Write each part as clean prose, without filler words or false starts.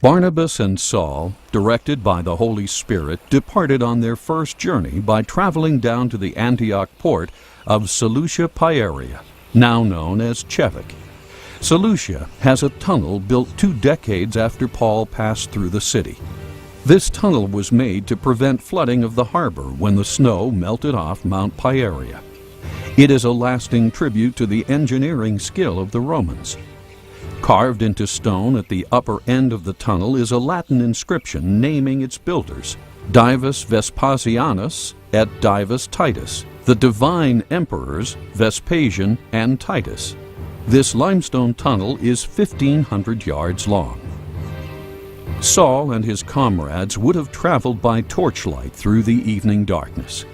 Barnabas and Saul, directed by the Holy Spirit, departed on their first journey by traveling down to the Antioch port of Seleucia Pieria, now known as Chevik. Seleucia has a tunnel built 2 decades after Paul passed through the city. This tunnel was made to prevent flooding of the harbor when the snow melted off Mount Pieria. It is a lasting tribute to the engineering skill of the Romans. Carved into stone at the upper end of the tunnel is a Latin inscription naming its builders, Divus Vespasianus et Divus Titus, the divine emperors Vespasian and Titus. This limestone tunnel is 1,500 yards long. Saul and his comrades would have traveled by torchlight through the evening darkness.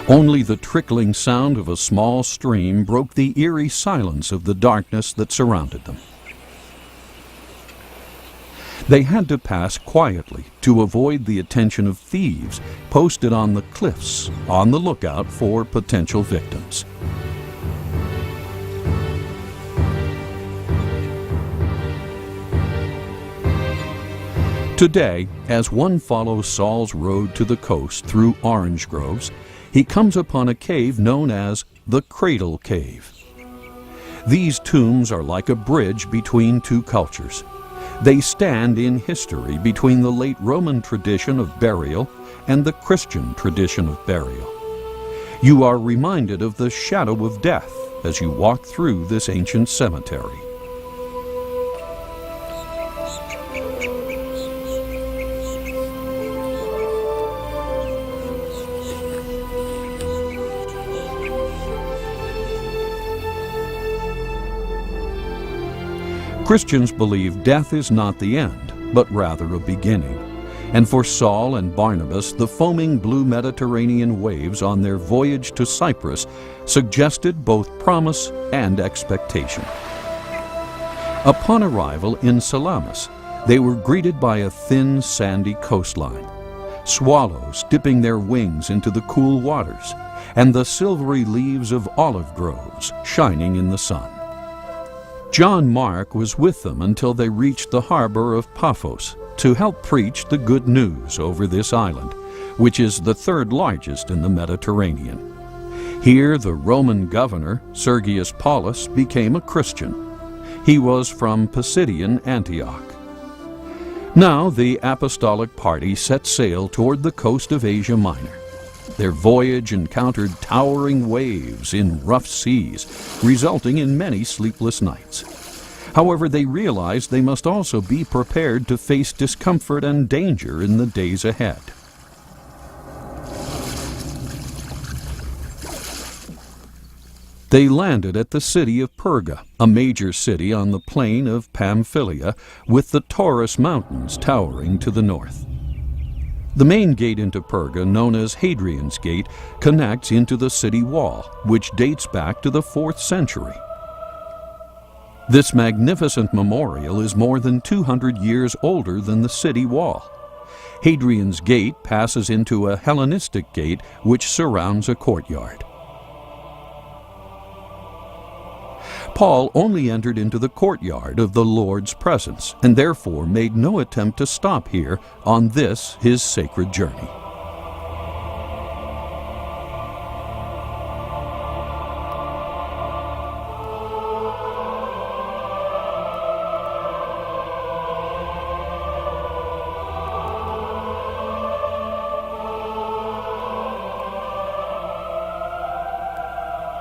Only the trickling sound of a small stream broke the eerie silence of the darkness that surrounded them. They had to pass quietly to avoid the attention of thieves posted on the cliffs on the lookout for potential victims. Today, as one follows Saul's road to the coast through orange groves, he comes upon a cave known as the Cradle Cave. These tombs are like a bridge between 2 cultures. They stand in history between the late Roman tradition of burial and the Christian tradition of burial. You are reminded of the shadow of death as you walk through this ancient cemetery. Christians believe death is not the end, but rather a beginning. And for Saul and Barnabas, the foaming blue Mediterranean waves on their voyage to Cyprus suggested both promise and expectation. Upon arrival in Salamis, they were greeted by a thin, sandy coastline, swallows dipping their wings into the cool waters, and the silvery leaves of olive groves shining in the sun. John Mark was with them until they reached the harbor of Paphos to help preach the good news over this island, which is the 3rd largest in the Mediterranean. Here the Roman governor, Sergius Paulus, became a Christian. He was from Pisidian Antioch. Now the apostolic party set sail toward the coast of Asia Minor. Their voyage encountered towering waves in rough seas, resulting in many sleepless nights. However, they realized they must also be prepared to face discomfort and danger in the days ahead. They landed at the city of Perga, a major city on the plain of Pamphylia, with the Taurus Mountains towering to the north. The main gate into Perga, known as Hadrian's Gate, connects into the city wall, which dates back to the 4th century. This magnificent memorial is more than 200 years older than the city wall. Hadrian's Gate passes into a Hellenistic gate which surrounds a courtyard. Paul only entered into the courtyard of the Lord's presence, and therefore made no attempt to stop here on this his sacred journey.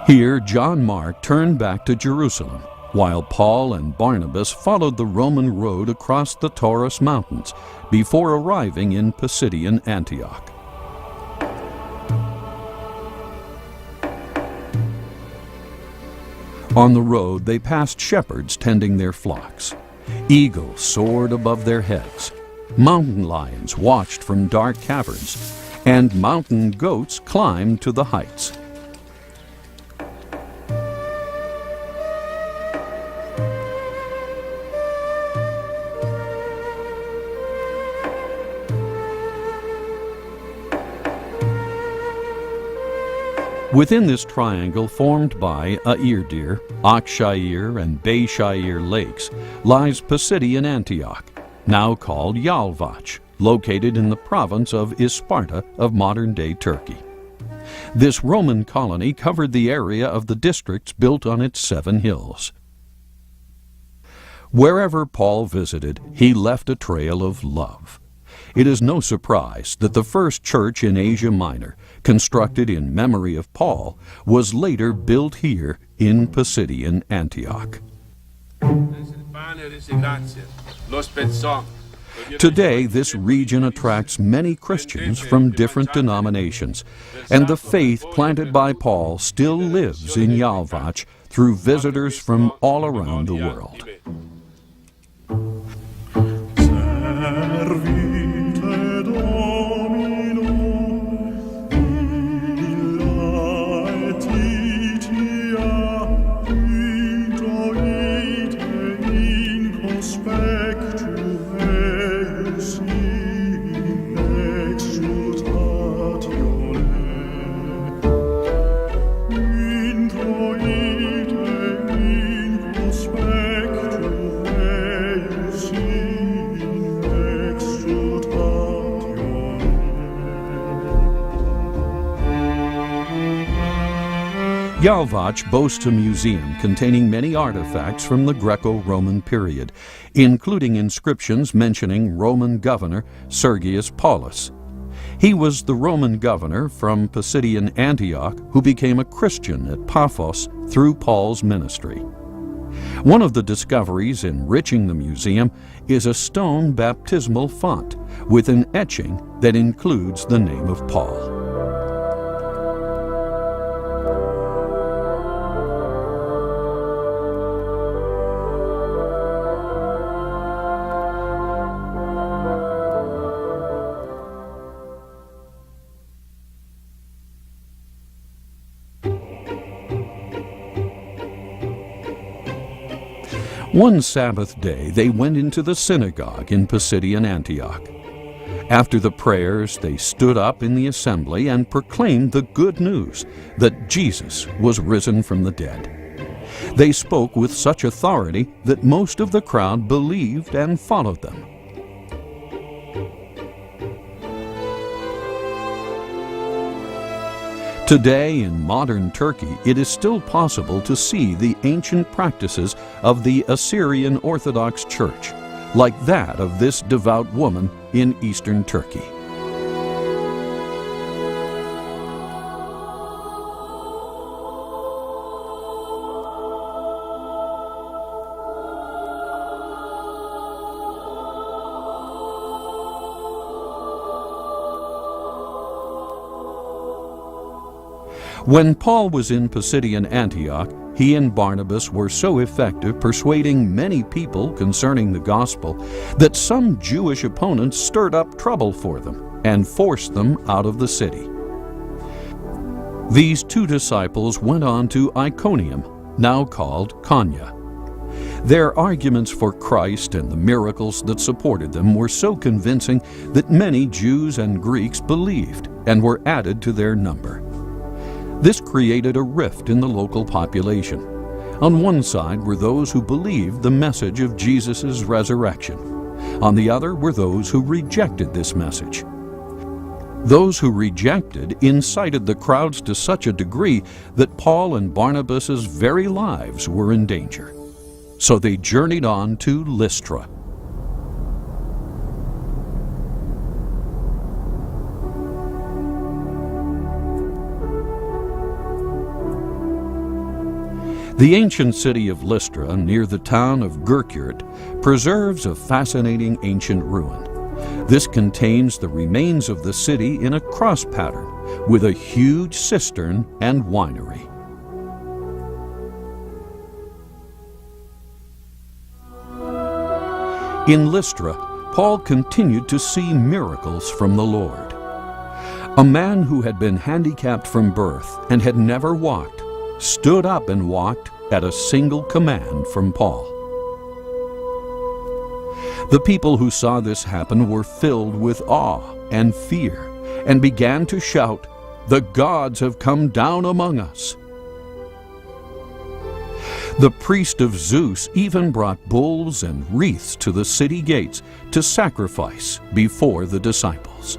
Here, John Mark turned back to Jerusalem, while Paul and Barnabas followed the Roman road across the Taurus Mountains before arriving in Pisidian Antioch. On the road, they passed shepherds tending their flocks. Eagles soared above their heads. Mountain lions watched from dark caverns, and mountain goats climbed to the heights. Within this triangle formed by Airdir, Akshayir, and Bayshayir lakes lies Pisidian Antioch, now called Yalvac, located in the province of Isparta of modern-day Turkey. This Roman colony covered the area of the districts built on its 7 hills. Wherever Paul visited, he left a trail of love. It is no surprise that the first church in Asia Minor, constructed in memory of Paul, was later built here in Pisidian Antioch. Today, this region attracts many Christians from different denominations, and the faith planted by Paul still lives in Yalvac through visitors from all around the world. Yalvac boasts a museum containing many artifacts from the Greco-Roman period, including inscriptions mentioning Roman governor Sergius Paulus. He was the Roman governor from Pisidian Antioch who became a Christian at Paphos through Paul's ministry. One of the discoveries enriching the museum is a stone baptismal font with an etching that includes the name of Paul. One Sabbath day they went into the synagogue in Pisidian Antioch. After the prayers, they stood up in the assembly and proclaimed the good news that Jesus was risen from the dead. They spoke with such authority that most of the crowd believed and followed them. Today, in modern Turkey, it is still possible to see the ancient practices of the Assyrian Orthodox Church, like that of this devout woman in eastern Turkey. When Paul was in Pisidian Antioch, he and Barnabas were so effective persuading many people concerning the gospel that some Jewish opponents stirred up trouble for them and forced them out of the city. These 2 disciples went on to Iconium, now called Konya. Their arguments for Christ and the miracles that supported them were so convincing that many Jews and Greeks believed and were added to their number. This created a rift in the local population. On one side were those who believed the message of Jesus' resurrection. On the other were those who rejected this message. Those who rejected incited the crowds to such a degree that Paul and Barnabas' very lives were in danger. So they journeyed on to Lystra. The ancient city of Lystra, near the town of Gurkurt, preserves a fascinating ancient ruin. This contains the remains of the city in a cross pattern, with a huge cistern and winery. In Lystra, Paul continued to see miracles from the Lord. A man who had been handicapped from birth and had never walked stood up and walked at a single command from Paul. The people who saw this happen were filled with awe and fear and began to shout, the gods have come down among us." The priest of Zeus even brought bulls and wreaths to the city gates to sacrifice before the disciples.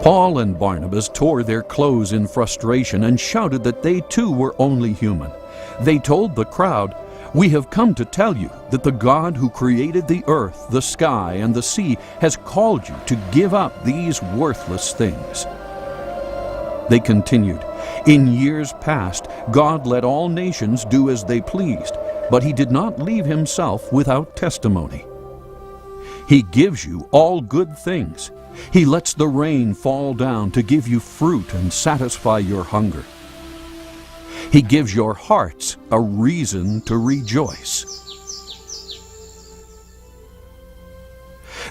Paul and Barnabas tore their clothes in frustration and shouted that they too were only human. They told the crowd, "We have come to tell you that the God who created the earth, the sky, and the sea has called you to give up these worthless things." They continued, "In years past, God let all nations do as they pleased, but he did not leave himself without testimony. He gives you all good things. He lets the rain fall down to give you fruit and satisfy your hunger. He gives your hearts a reason to rejoice."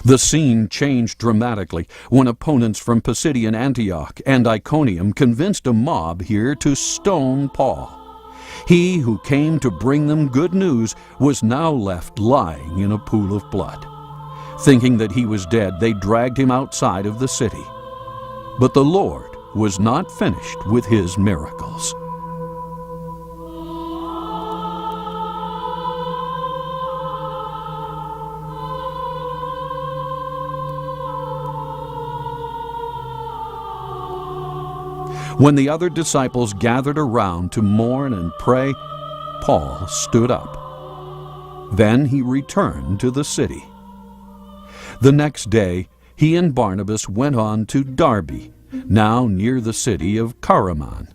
The scene changed dramatically when opponents from Pisidian Antioch and Iconium convinced a mob here to stone Paul. He who came to bring them good news was now left lying in a pool of blood. Thinking that he was dead, they dragged him outside of the city. But the Lord was not finished with his miracles. When the other disciples gathered around to mourn and pray, Paul stood up. Then he returned to the city. The next day, he and Barnabas went on to Derbe, now near the city of Karaman.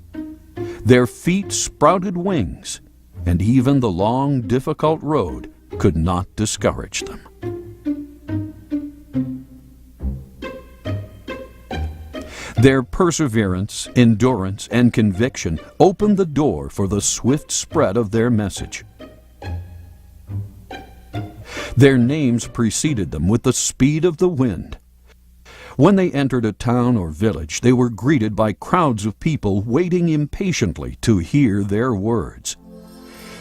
Their feet sprouted wings, and even the long, difficult road could not discourage them. Their perseverance, endurance, and conviction opened the door for the swift spread of their message. Their names preceded them with the speed of the wind. When they entered a town or village, they were greeted by crowds of people waiting impatiently to hear their words.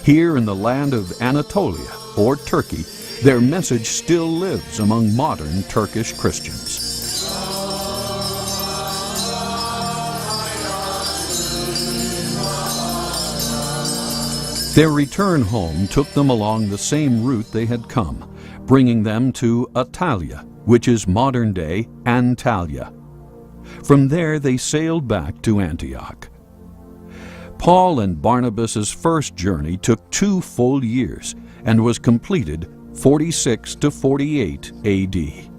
Here in the land of Anatolia, or Turkey, their message still lives among modern Turkish Christians. Their return home took them along the same route they had come, bringing them to Attalia, which is modern-day Antalya. From there they sailed back to Antioch. Paul and Barnabas' first journey took 2 full years and was completed 46 to 48 AD.